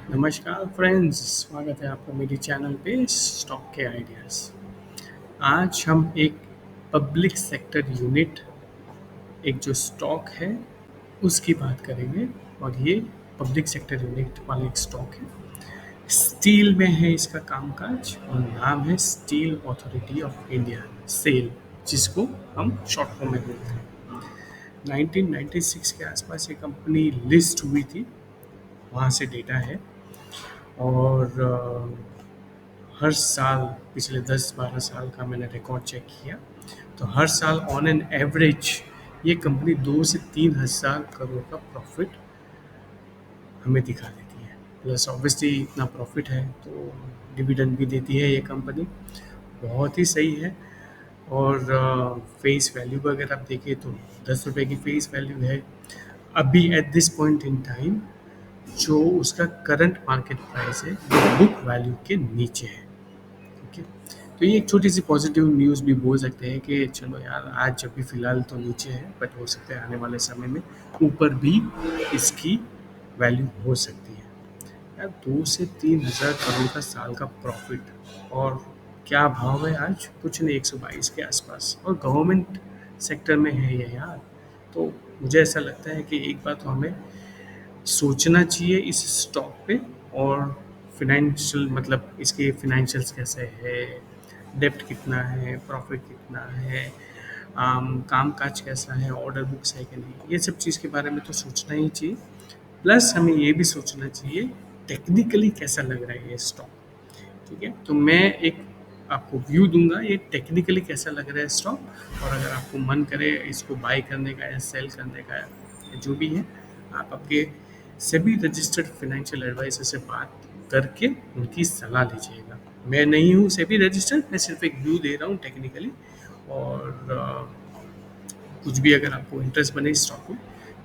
नमस्कार फ्रेंड्स, स्वागत है आपका मेरे चैनल पे स्टॉक के आइडियाज़। आज हम एक पब्लिक सेक्टर यूनिट, एक जो स्टॉक है उसकी बात करेंगे। और ये पब्लिक सेक्टर यूनिट वाला एक स्टॉक है। स्टील में है इसका कामकाज और नाम है steel authority of India, SAIL, जिसको हम शॉर्ट फॉर्म में बोलते हैं। 1996 के आसपास ये कंपनी लिस्ट हुई थी, वहाँ से डेटा है। और हर साल पिछले 10-12 साल का मैंने रिकॉर्ड चेक किया, तो हर साल ऑन एन एवरेज ये कंपनी 2 से 3 हज़ार करोड़ का प्रॉफिट हमें दिखा देती है। प्लस ऑब्वियसली इतना प्रॉफिट है तो डिविडेंड भी देती है ये कंपनी, बहुत ही सही है। और फेस वैल्यू पर अगर आप देखें तो 10 रुपये की फेस वैल्यू है अभी at this point in time. जो उसका करंट मार्केट प्राइस है वो बुक वैल्यू के नीचे है। ओके, तो ये एक छोटी सी पॉजिटिव न्यूज़ भी बोल सकते हैं कि चलो यार, आज जब भी फ़िलहाल तो नीचे है, बट हो सकता है आने वाले समय में ऊपर भी इसकी वैल्यू हो सकती है। यार, 2 से 3 हज़ार करोड़ का साल का प्रॉफिट, और क्या भाव है आज? कुछ नहीं, 122 के आसपास, और गवर्नमेंट सेक्टर में है ये यार। तो मुझे ऐसा लगता है कि एक बात तो हमें सोचना चाहिए इस स्टॉक पे। और फिनेंशियल, मतलब इसके फिनेंशियल्स कैसे है, डेप्ट कितना है, प्रॉफिट कितना है, कामकाज कैसा है, ऑर्डर बुक्स है कि नहीं, ये सब चीज़ के बारे में तो सोचना ही चाहिए। प्लस हमें ये भी सोचना चाहिए टेक्निकली कैसा लग रहा है ये स्टॉक। ठीक है, तो मैं एक आपको व्यू दूंगा ये टेक्निकली कैसा लग रहा है स्टॉक। और अगर आपको मन करे इसको बाय करने का या सेल करने का या जो भी है, आप आपके सभी रजिस्टर्ड फाइनेंशियल एडवाइजर से बात करके उनकी सलाह लीजिएगा। मैं नहीं हूँ सेबी रजिस्टर्ड, मैं सिर्फ एक व्यू दे रहा हूँ टेक्निकली। और कुछ भी अगर आपको इंटरेस्ट बने इस स्टॉक में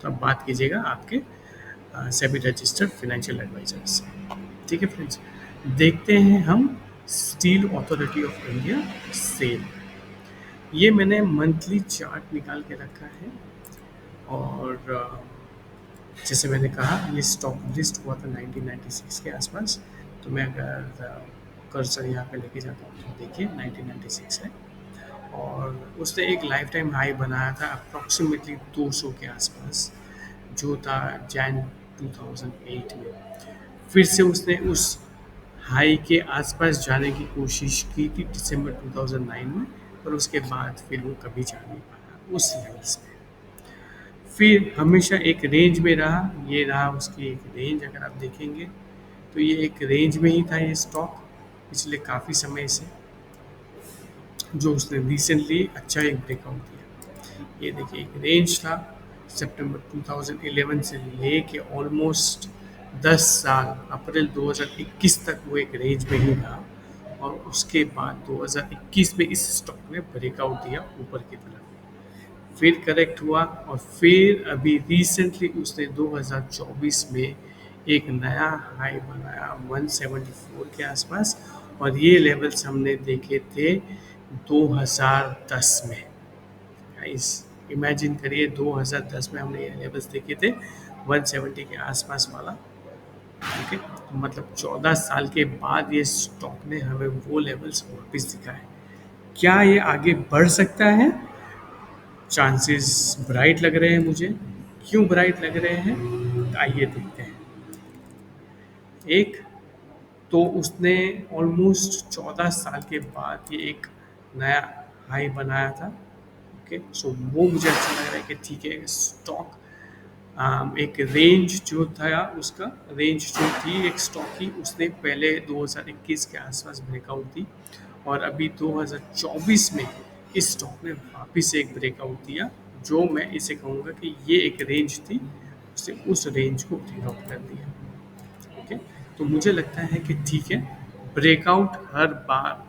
तो आप बात कीजिएगा आपके सेबी रजिस्टर्ड फाइनेंशियल एडवाइजर से। ठीक है फ्रेंड्स, देखते हैं हम steel authority of India SAIL. ये मैंने मंथली चार्ट निकाल के रखा है। और जैसे मैंने कहा, ये स्टॉक लिस्ट हुआ था 1996 के आसपास। तो मैं अगर कर्सर यहाँ पे लेके जाता हूँ तो देखिए 1996 है। और उसने एक लाइफ टाइम हाई बनाया था अप्रॉक्सीमेटली 200 के आसपास, जो था जैन 2008 में। फिर से उसने उस हाई के आसपास जाने की कोशिश की थी दिसंबर 2009 में, पर उसके बाद फिर वो कभी जा नहीं पाया उस लेवल्स पे। फिर हमेशा एक रेंज में रहा, ये रहा उसकी एक रेंज। अगर आप देखेंगे तो ये एक रेंज में ही था ये स्टॉक पिछले काफ़ी समय से, जो उसने रिसेंटली अच्छा एक ब्रेकआउट दिया। ये देखिए, एक रेंज था सितंबर 2011 से लेके ऑलमोस्ट 10 साल, अप्रैल 2021 तक वो एक रेंज में ही रहा। और उसके बाद 2021 में इस स्टॉक ने ब्रेकआउट दिया ऊपर की तरफ, फिर करेक्ट हुआ, और फिर अभी रिसेंटली उसने 2024 में एक नया हाई बनाया 174 के आसपास। और ये लेवल्स हमने देखे थे 2010 में। गाइस, इमेजिन करिए, 2010 में हमने ये लेवल्स देखे थे 170 के आसपास वाला। ठीक है, तो मतलब 14 साल के बाद ये स्टॉक ने हमें वो लेवल्स वापस दिखाए। क्या ये आगे बढ़ सकता है? चांसेस ब्राइट लग रहे हैं मुझे। क्यों ब्राइट लग रहे हैं? तो आइए देखते हैं। एक, तो उसने ऑलमोस्ट 14 साल के बाद ये एक नया हाई बनाया था। ओके, सो वो मुझे अच्छा लग रहा है कि ठीक है, स्टॉक एक रेंज जो था उसका, रेंज जो थी एक स्टॉक की, उसने पहले 2021 के आसपास ब्रेकआउट दी। और अभी 2024 में इस स्टॉक ने वापस एक ब्रेकआउट दिया, जो मैं इसे कहूँगा कि ये एक रेंज थी, उसने उस रेंज को ब्रेकआउट कर दिया। ओके, तो मुझे लगता है कि ठीक है, ब्रेकआउट हर बार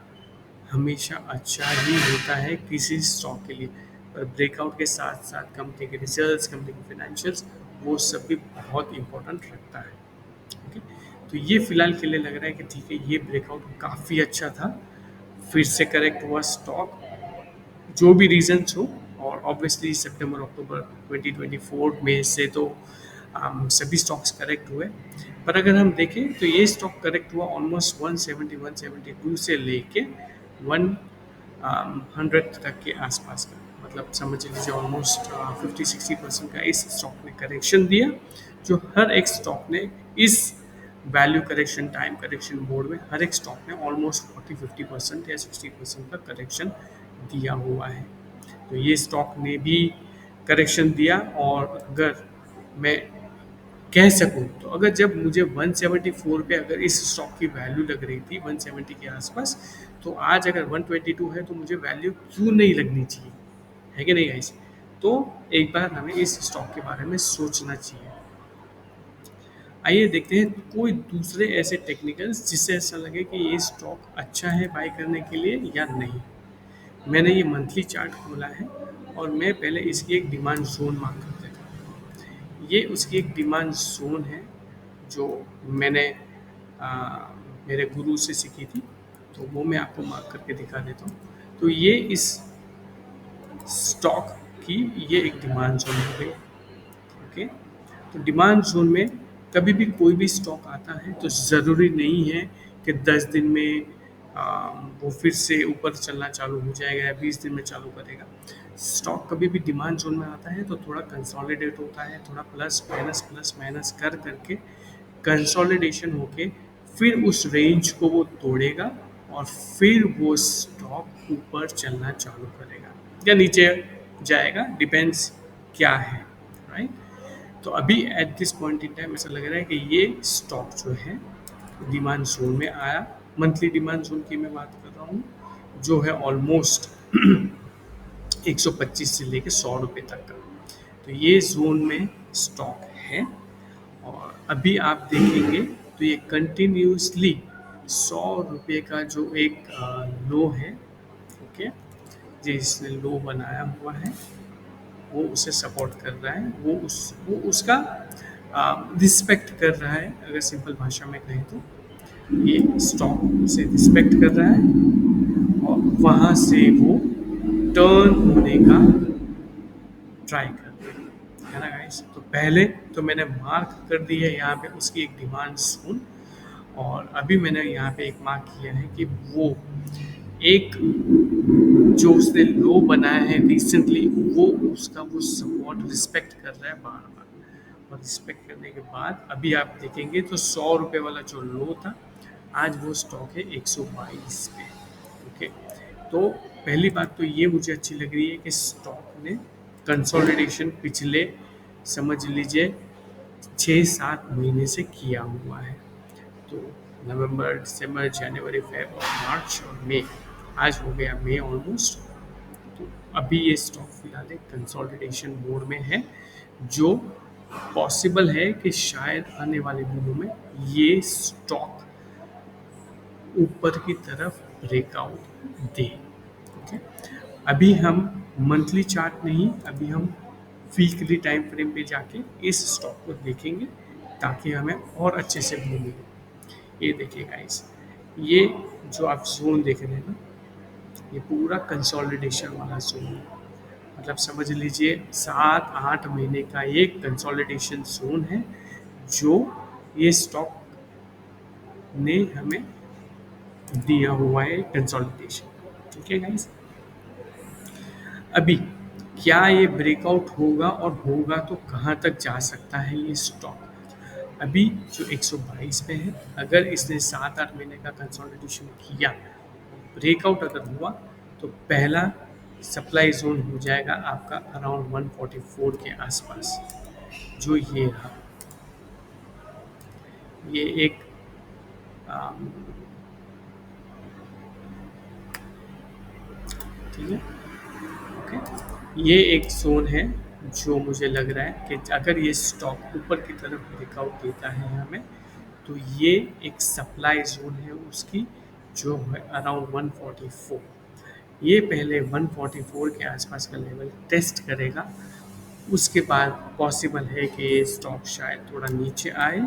हमेशा अच्छा ही होता है किसी स्टॉक के लिए। पर ब्रेकआउट के साथ साथ कंपनी के रिजल्ट्स, कंपनी के फाइनेंशियल्स, वो सब भी बहुत इंपॉर्टेंट रखता है। ओके, तो ये फिलहाल के लिए लग रहा है कि ठीक है, ये ब्रेकआउट काफ़ी अच्छा था। फिर से करेक्ट हुआ स्टॉक, जो भी रीजंस हो। और ऑब्वियसली सितंबर अक्टूबर 2024 में से तो सभी स्टॉक्स करेक्ट हुए। पर अगर हम देखें तो ये स्टॉक करेक्ट हुआ ऑलमोस्ट 170 172 से लेके 100 तक के आसपास का, मतलब समझ लीजिए ऑलमोस्ट 50-60% का इस स्टॉक ने करेक्शन दिया, जो हर एक स्टॉक ने इस value correction time correction mode में हर एक स्टॉक ने ऑलमोस्ट 40-50% या 60% का करेक्शन दिया हुआ है। तो ये स्टॉक ने भी करेक्शन दिया। और अगर मैं कह सकूँ तो अगर जब मुझे 174 पे अगर इस स्टॉक की वैल्यू लग रही थी 170 के आसपास, तो आज अगर 122 है तो मुझे वैल्यू क्यों नहीं लगनी चाहिए, है कि नहीं गाइस? तो एक बार हमें इस स्टॉक के बारे में सोचना चाहिए। आइए देखते हैं कोई दूसरे ऐसे टेक्निकल्स जिससे ऐसा लगे कि ये स्टॉक अच्छा है बाय करने के लिए या नहीं। मैंने ये मंथली चार्ट खोला है और मैं पहले इसकी एक डिमांड जोन मार्क कर देता हूँ। ये उसकी एक डिमांड जोन है जो मैंने आ, मेरे गुरु से सीखी थी, तो वो मैं आपको मार्क करके दिखा देता हूँ। तो ये इस स्टॉक की ये एक डिमांड जोन हो गई। ओके, तो डिमांड जोन में कभी भी कोई भी स्टॉक आता है तो ज़रूरी नहीं है कि 10 दिन में वो फिर से ऊपर चलना चालू हो जाएगा या 20 दिन में चालू करेगा। स्टॉक कभी भी डिमांड जोन में आता है तो थोड़ा कंसोलिडेट होता है, थोड़ा प्लस माइनस कर करके कंसोलिडेशन होके फिर उस रेंज को वो तोड़ेगा और फिर वो स्टॉक ऊपर चलना चालू करेगा या नीचे जाएगा, डिपेंड्स क्या है, राइट? तो अभी at this point in time ऐसा लग रहा है कि ये स्टॉक जो है डिमांड जोन में आया। मंथली डिमांड जोन की मैं बात कर रहा हूँ, जो है ऑलमोस्ट 125 से लेके 100 रुपये तक का। तो ये जोन में स्टॉक है और अभी आप देखेंगे तो ये कंटिन्यूसली 100 रुपये का जो एक लो है, ओके, जिसने लो बनाया हुआ है वो उसे सपोर्ट कर रहा है, वो उसका रिस्पेक्ट कर रहा है। अगर सिंपल भाषा में कहें तो ये स्टॉक उसे रिस्पेक्ट कर रहा है और वहाँ से वो टर्न होने का ट्राई कर रहे हैं, है ना गाइस? तो पहले तो मैंने मार्क कर दी है यहाँ पे उसकी एक डिमांड जोन, और अभी मैंने यहाँ पे एक मार्क किया है कि वो एक जो उसने लो बनाया है रिसेंटली, वो उसका वो सपोर्ट रिस्पेक्ट कर रहा है बार बार। और रिस्पेक्ट करने के बाद अभी आप देखेंगे तो 100 रुपये वाला जो लो था आज वो स्टॉक है 122 पे। ओके, तो पहली बात तो ये मुझे अच्छी लग रही है कि स्टॉक ने कंसोलिडेशन पिछले समझ लीजिए 6-7 महीने से किया हुआ है। तो नवंबर, दिसंबर, जनवरी, फेब और मार्च और मई, आज हो गया मई ऑलमोस्ट। तो अभी ये स्टॉक फिलहाल एक कंसोलिडेशन मोड में है, जो पॉसिबल है कि शायद आने वाले दिनों में ये स्टॉक ऊपर की तरफ ब्रेकआउट दे। ओके, अभी हम मंथली चार्ट नहीं, अभी हम वीकली टाइम फ्रेम पे जाके इस स्टॉक को देखेंगे ताकि हमें और अच्छे से व्यू मिले। ये देखिए गाइस, ये जो आप जोन देख रहे हैं ना, ये पूरा कंसोलिडेशन वाला जोन है। मतलब समझ लीजिए 7-8 महीने का ये कंसोलिडेशन जोन है जो ये स्टॉक ने हमें दिया हुआ है कंसोलिडेशन। ठीक है गाइस, अभी क्या ये ब्रेकआउट होगा और होगा तो कहाँ तक जा सकता है ये स्टॉक? अभी जो 122 पे है, अगर इसने 7-8 महीने का कंसोलिडेशन किया, ब्रेकआउट अगर हुआ तो पहला सप्लाई जोन हो जाएगा आपका अराउंड 144 के आसपास, जो ये रहा। ये एक अम, ठीक है, ओके, ये एक जोन है जो मुझे लग रहा है कि अगर ये स्टॉक ऊपर की तरफ ब्रेकआउट देता है हमें, तो ये एक सप्लाई जोन है उसकी, जो है अराउंड 144। ये पहले 144 के आसपास का लेवल टेस्ट करेगा, उसके बाद पॉसिबल है कि ये स्टॉक शायद थोड़ा नीचे आए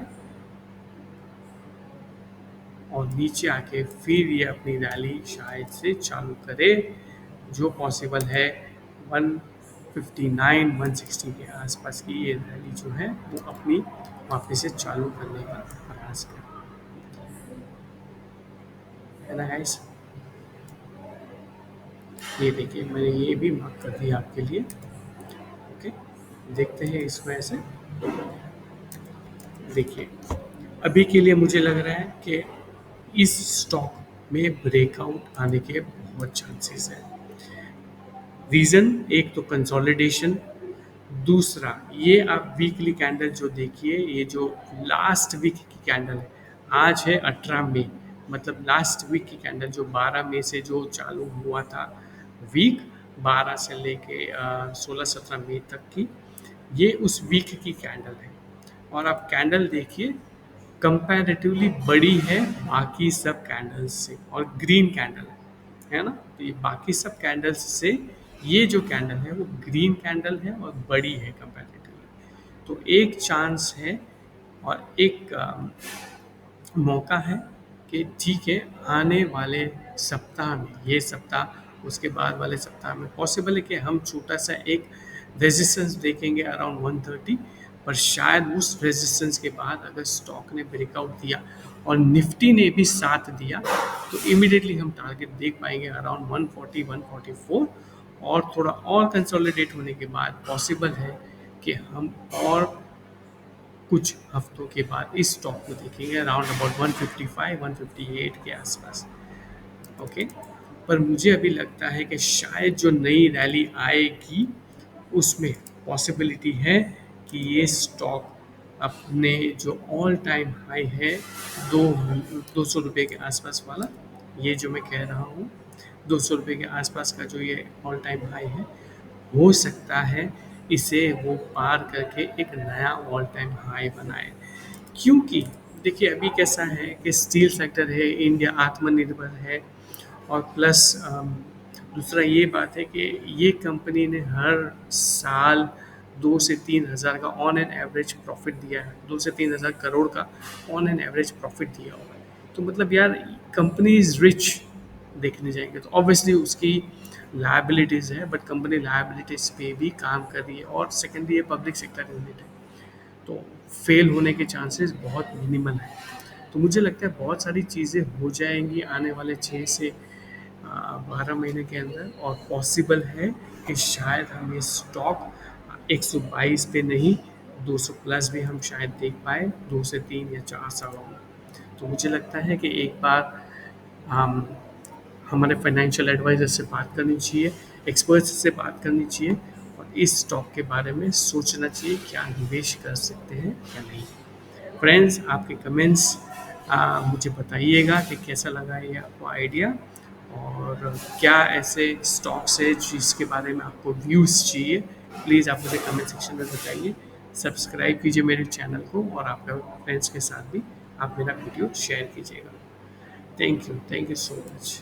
और नीचे आके फिर ये अपनी रैली शायद से चालू करे, जो पॉसिबल है 159 160 के आसपास की ये रैली जो है वो अपनी वापस से चालू करने का प्रयास कर, है ना गाइस। ये देखिए मैंने ये भी मार्क कर दिया आपके लिए। ओके, देखते हैं इसमें ऐसे। देखिए अभी के लिए मुझे लग रहा है कि इस स्टॉक में ब्रेकआउट आने के बहुत चांसेस है। रीज़न एक तो कंसोलिडेशन, दूसरा ये आप वीकली कैंडल जो देखिए, ये जो लास्ट वीक की कैंडल है, आज है 18 मई, मतलब लास्ट वीक की कैंडल जो 12 मई से जो चालू हुआ था वीक, 12 से लेके 16-17 मई तक की, ये उस वीक की कैंडल है। और आप कैंडल देखिए, कंपैरेटिवली बड़ी है बाकी सब कैंडल्स से, और ग्रीन कैंडल है ना। तो ये बाकी सब कैंडल्स से ये जो कैंडल है वो ग्रीन कैंडल है और बड़ी है कंपैरेटिवली। तो एक चांस है और एक मौका है कि ठीक है, आने वाले सप्ताह में, ये सप्ताह उसके बाद वाले सप्ताह में पॉसिबल है कि हम छोटा सा एक रेजिस्टेंस देखेंगे अराउंड 130, पर शायद उस रेजिस्टेंस के बाद अगर स्टॉक ने ब्रेकआउट दिया और निफ्टी ने भी साथ दिया तो इमीडिएटली हम टारगेट देख पाएंगे अराउंड 140 144, और थोड़ा और कंसोलिडेट होने के बाद पॉसिबल है कि हम और कुछ हफ्तों के बाद इस स्टॉक को देखेंगे अराउंड अबाउट 155 158 के आसपास। ओके, पर मुझे अभी लगता है कि शायद जो नई रैली आएगी उसमें पॉसिबिलिटी है कि ये स्टॉक अपने जो ऑल टाइम हाई है, 200 रुपये के आसपास वाला, ये जो मैं कह रहा हूँ 200 रुपये के आसपास का जो ये ऑल टाइम हाई है, हो सकता है इसे वो पार करके एक नया ऑल टाइम हाई बनाए। क्योंकि देखिए अभी कैसा है कि स्टील सेक्टर है, इंडिया आत्मनिर्भर है, और प्लस दूसरा ये बात है कि ये कंपनी ने हर साल 2 से 3 हज़ार का ऑन एन एवरेज प्रॉफिट दिया है, 2 से 3 हज़ार करोड़ का ऑन एन एवरेज प्रॉफिट दिया हुआ है। तो मतलब यार कंपनी इज रिच देखने जाएंगे तो ऑब्वियसली उसकी लायबिलिटीज़ है, बट कंपनी लायबिलिटीज़ पे भी काम कर रही है, और सेकेंडली ये पब्लिक सेक्टर यूनिट है, तो फेल होने के चांसेस बहुत मिनिमल है। तो मुझे लगता है बहुत सारी चीज़ें हो जाएंगी आने वाले 6 से 12 महीने के अंदर, और पॉसिबल है कि शायद हम ये स्टॉक 122 पे नहीं, 200 प्लस भी हम शायद देख पाए 2 से 3 या 4 सालों में। तो मुझे लगता है कि एक बार हम हमारे फाइनेंशियल एडवाइज़र से बात करनी चाहिए, एक्सपर्ट्स से बात करनी चाहिए, और इस स्टॉक के बारे में सोचना चाहिए क्या निवेश कर सकते हैं या नहीं। फ्रेंड्स, आपके कमेंट्स मुझे बताइएगा कि कैसा लगा ये आपको आइडिया, और क्या ऐसे स्टॉक्स है जिसके बारे में आपको व्यूज़ चाहिए, प्लीज़ आप मुझे कमेंट सेक्शन में बताइए। सब्सक्राइब कीजिए मेरे चैनल को, और आपके फ्रेंड्स के साथ भी आप मेरा वीडियो शेयर कीजिएगा। Thank you so much.